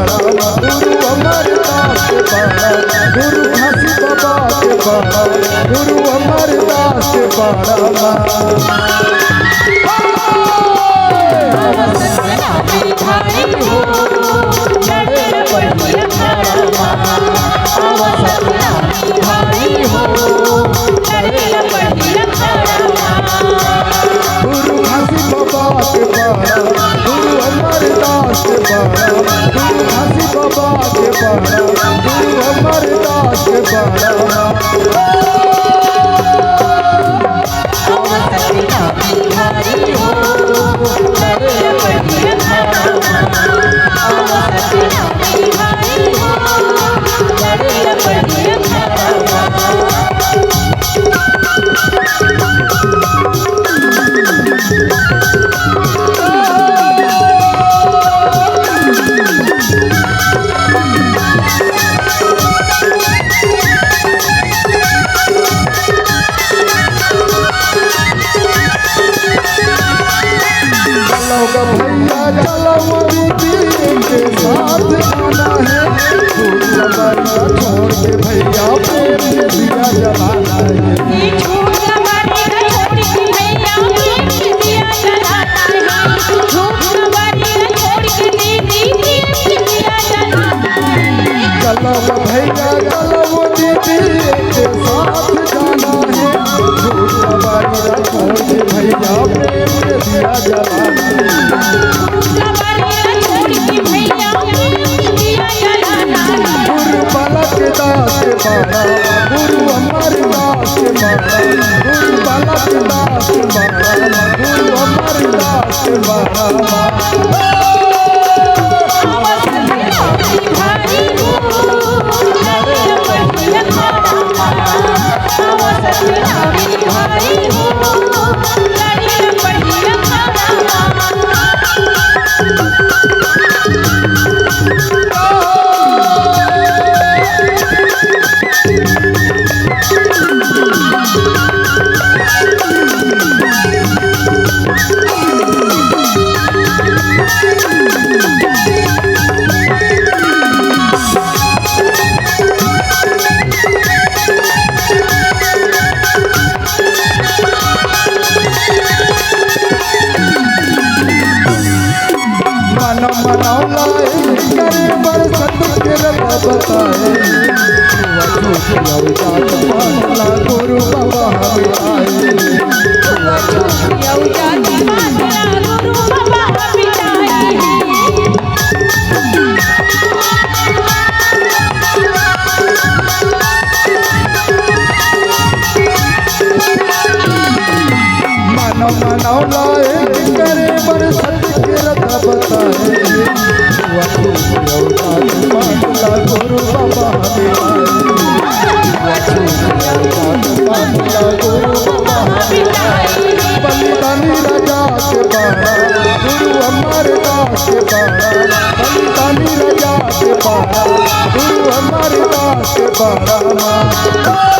बड़ा गुरु अमरदास के बड़ा गुरु घासी बाबा के बड़ा गुरु अमरदास के बड़ा गुरु घासी बाबा के बड़ा गुरु अमरदास के बड़ा गुरु घासी बाबा के बड़ा गुरु अमरदास के बड़ा भैया चलो दीदी के साथ जाना है छोड़ के भैया प्रेम से दिया जलाना है चलो भैया चलो दीदी के साथ जाना है छोड़ के भैया प्रेम से दिया जलाना है गुरु बालक दास के बड़ा गुरु अमरदास के बड़ा गुरु बालक दास के बड़ा गुरु अमरदास के बड़ा मनाओ करे पर सत्य बताए गुरु बाबा हमें आए मनाओ लाए करे पर सत्य बताए गुरु बाबा हमें बलिदानी राजा के बड़ा गुरु अमरदास के बड़ा बलिदानी राजा के बड़ा गुरु अमरदास के बड़ा